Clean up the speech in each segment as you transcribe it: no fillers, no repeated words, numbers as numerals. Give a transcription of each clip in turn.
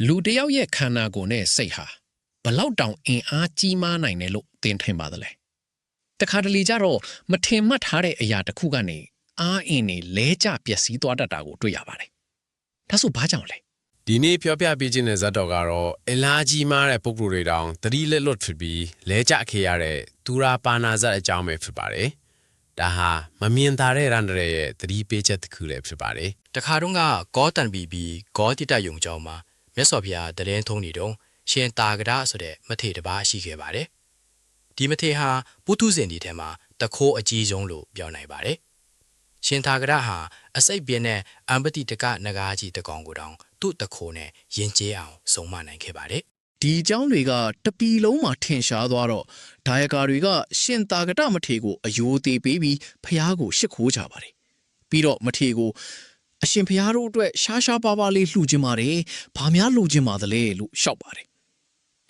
လူတယောက်ရဲ့ခန္ဓာကိုယ်နဲ့စိတ်ဟာဘလောက်တောင်အင်အားကြီးမားနိုင်တယ်လို့သင်ထင်ပါသလဲတခါတလေကျတော့မထင်မှတ်ထားတဲ့အရာတစ်ခုကနေအားအင်နေလဲကျပျက်စီးသွားတတ်တာကိုတွေ့ရပါတယ်ဒါဆိုဘာကြောင့်လဲ ဒီနေ့ပြောပြပေးခြင်းတဲ့ဇာတ်တော်ကတော့အလားကြီးမားတဲ့ပုဂ္ဂိုလ်တွေတောင်သတိလက်လွတ်ဖြစ်ပြီးလဲကျခဲ့ရတဲ့သူရာပါဏာဇတ်အကြောင်းပဲဖြစ်ပါတယ်ဒါဟာမမြင်သာတဲ့ရန်ဒရရဲ့သတိပေးချက်တစ်ခုလည်းဖြစ်ပါတယ် တခါတုန်းကဂေါတန်ပြီးဂေါတိတယုံကျောင်းမှာမြတ်စွာဘုရားတရင်ထုံးနေတော့ရှင်တာကရဆိုတဲ့မထေတစ်ပါးရှိခဲ့ပါတယ်ဒီမထေဟာပုထုဇဉ်ဒီထဲမှာတခိုးအကြီးဆုံးလို့ပြောနိုင်ပါတယ်ရှင်တာကရဟာအစိတ်ပြင်းတဲ့အံပတိတကနဂါးကြီးတကောင်ကိုတောင်သူ့တခိုးနဲ့ရင်ကျေးအောင်စုံမနိုင်ခဲ့ပါတယ် ဒီအကြောင်းတွေကတပီလုံးမှာထင်ရှားသွားတော့ဒါယကာတွေကရှင်တာကတမထေကိုအယိုသေးပေးပြီးဖျားကိုရှ िख ိုးကြပါတယ်ပြီးတော့မထေကိုအရှင်ဖျားတို့အတွက်ရှားရှားပါးပါးလေးလှူခြင်းပါတယ်ဘာများလှူခြင်းပါသလဲလို့ရှောက်ပါတယ်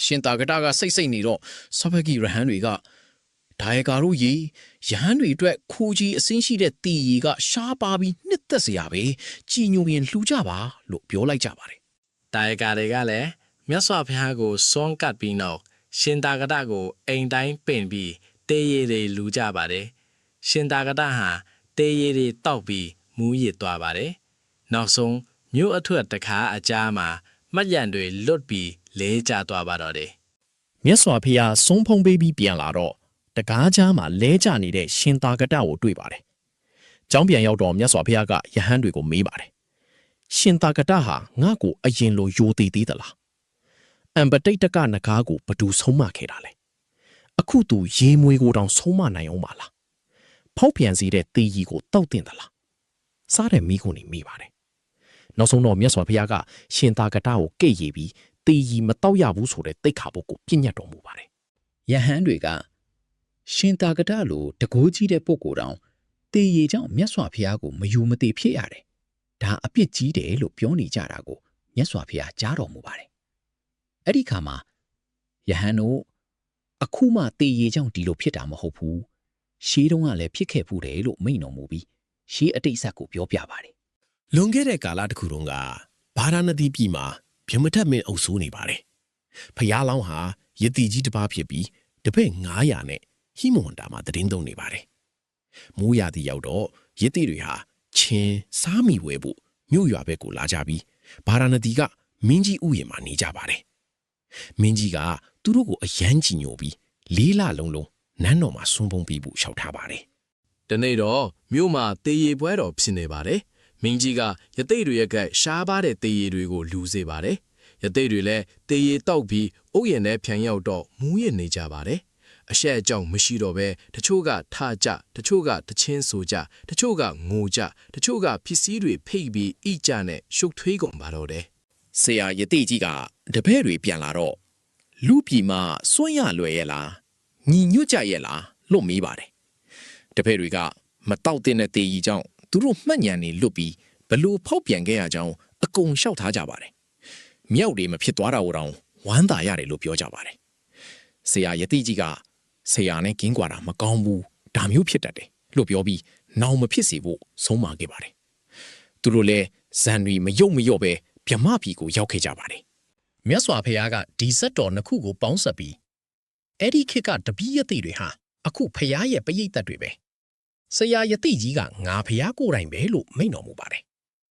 ရှင်တာကတကစိတ်နေတော့ဆဘဂီရဟန်းတွေကဒါယကာတို့ရေရဟန်းတွေအတွက်ခိုးကြီးအစင်းရှိတဲ့တီရီကရှားပါပြီးနှစ်သက်စရာပဲကြည်ညိုရင်လှူကြပါလို့ပြောလိုက်ကြပါတယ် တာယကာတွေကလည်းမြတ်စွာဘုရားကိုစွန့်ကပ်ပြီးနောက်ရှင်တာကတကိုအိမ်တိုင်းပင့်ပြီးတေးရည်တွေလူကြပါတယ်ရှင်တာကတဟာတေးရည်တွေတောက်ပြီးမူးရစ်သွားပါတယ်နောက်ဆုံးမြို့အထွက်တခါအကြားမှာမှတ်ရန်တွေလွတ်ပြီးလဲကျသွားပါတော့တယ် မြတ်စွာဘုရားဆုံးဖုံးပေးပြီးပြန်လာတော့တကားကြားမှာလဲကျနေတဲ့ရှင်သာကတကိုတွေ့ပါတယ်။ကျောင်းပြန်ရောက်တော့မြတ်စွာဘုရားကယဟန်တွေကိုမေးပါတယ်။ရှင်သာကတဟာငါ့ကိုအရင်လိုယိုသေးသေးသလား။အံပတိတ်တကနဂါးကိုဘသူဆုံးမခဲ့တာလဲ။အခုသူရေမွေကိုတောင်ဆုံးမနိုင်အောင်ပါလား။ဖောက်ပြန်စီတဲ့တေးကြီးကိုတောက်တင်သလား။စားတဲ့မိကိုနေမိပါတယ်။နောက်ဆုံးတော့မြတ်စွာဘုရားကရှင်သာကတကိုကိတ်ရည်ပြီးတေးကြီးမတောက်ရဘူးဆိုတဲ့တိတ်ခါပုတ်ကိုပြညတ်တော်မူပါတယ်။ယဟန်တွေကရှင်သာကတလိုတကိုးကြီးတဲ့ပုဂ္ဂိုလ်တောင်တေရီကြောင့်မြတ်စွာဘုရားကိုမယူမသိဖြစ်ရတယ်။ဒါအပြစ်ကြီးတယ်လို့ပြောနေကြတာကိုမြတ်စွာဘုရားကြားတော်မူပါတယ်။အဲ့ဒီခါမှာယဟန်တို့အခုမှတေရီကြောင့်ဒီလိုဖြစ်တာမဟုတ်ဘူး။ရှေးတုန်းကလည်းဖြစ်ခဲ့ဘူးတယ်လို့မိန့်တော်မူပြီးရှေးအတိတ်ဆက်ကိုပြောပြပါတယ် လွန်ခဲ့တဲ့ကာလတစ်ခုတုန်းကဘာရာဏသီပြည်မှာဗြဟ္မထမင်းအုပ်စိုးနေပါတယ်ဖျားလောင်းဟာယတိကြီးတစ်ပါးဖြစ်ပြီးတပည့်900နဲ့ဟိမဝန္တာမှာတည်င်းသုံးနေပါတယ်။မိုးရာသီရောက်တော့ယတိတွေဟာချင်းစားမိဝဲဖို့မြို့ရွာဘက်ကိုလာကြပြီးဘာရာဏသီကမင်းကြီးဥယျာဉ်မှာနေကြပါတယ်။မင်းကြီးကသူတို့ကိုအယမ်းကြီးညိုပြီး4 လလုံးလုံးနန်းတော်မှာဆွန်းပုံပြီးဖို့လျှောက်ထားပါတယ် ဒီနေ့တော့မြို့မှာတေးရည်ပွဲတော်ဖြစ်နေပါတယ်မင်းကြီးကယသိတွေရဲ့ကရှားပါတဲ့တေးရည်တွေကိုလူစေပါတယ်ယသိတွေလည်းတေးရည်တောက်ပြီးဥယျာဉ်ထဲဖြန်ရောက်တော့မူးရစ်နေကြပါတယ်အရှက်အကြောင်းမရှိတော့ပဲတချို့ကထကြတချို့ကတချင်းဆိုကြတချို့ကငိုကြတချို့ကဖြစ်စည်းတွေဖိတ်ပြီးဣကြနဲ့ရှုပ်ထွေးကုန်ပါတော့တယ် ။ဆရာယတိကြီးကတပည့်တွေပြန်လာတော့လူပြည်မှာစွန့်ရလွယ်ရဲ့လားညီညွတ်ကြရဲ့လားလို့မေးပါတယ်။တပည့်တွေကမတောက်တဲ့တေးကြီးကြောင့်သူတို့မှတ်ဉာဏ်နေလွတ်ပြီးဘလို့ဖောက်ပြန်ခဲ့ရကြောင်းအကုန်လျှောက်ထားကြပါတယ်။မြောက်တွေမဖြစ်သွားတာကိုတောင်ဝမ်းသာရတယ်လို့ပြောကြပါတယ်။ဆရာယတိကြီးကဆရာနဲ့ကင်းကွာတာမကောင်းဘူးဒါမျိုးဖြစ်တတ်တယ်လို့ပြောပြီးနောင်မဖြစ်စေဖို့ဆုံးမခဲ့ပါတယ်။သူတို့လည်းဇန်တွေမယုတ်မလျော့ပဲဗြဟ္မပြည်ကိုရောက်ခဲ့ကြပါတယ်။မြတ်စွာဘုရားကဒီဇတ်တော်နှစ်ခုကိုပေါင်းစပ်ပြီးအဲ့ဒီခေတ်ကတပည့်ယတိတွေဟာအခုဘုရားရဲ့ပရိသတ်တွေပဲဆရာယတိကြီးကငါဘုရားကိုယ်တိုင်ပဲလို့မိန့်တော်မူပါတယ်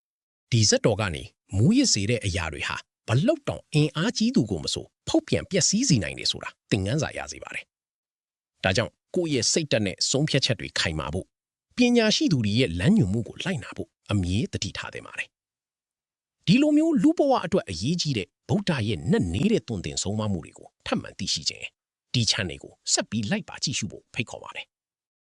။ဒီဇတ်တော်ကနေမူးရစ်စေတဲ့အရာတွေဟာဘလောက်တောင်အင်အားကြီးသူကိုမဆိုဖောက်ပြန်ပျက်စီးစေနိုင်တယ်ဆိုတာသင်ခန်းစာရစေပါတယ်။ဒါကြောင့်ကိုယ့်ရဲ့စိတ်ဓာတ်နဲ့ဆုံးဖြတ်ချက်တွေခိုင်မာဖို့ပညာရှိသူတွေရဲ့လမ်းညွှန်မှုကိုလိုက်နာဖို့အမြဲတတိထားသင့်ပါတယ်။ဒီလိုမျိုးလူဘဝအတွက်အရေးကြီးတဲ့ဗုဒ္ဓရဲ့နဲ့နေတဲ့သွန်သင်ဆုံးမမှုတွေကိုထပ်မံသိရှိခြင်းဒီ channel ကိုဆက်ပြီး like ပါကြည့်ရှုဖို့ဖိတ်ခေါ်ပါတယ်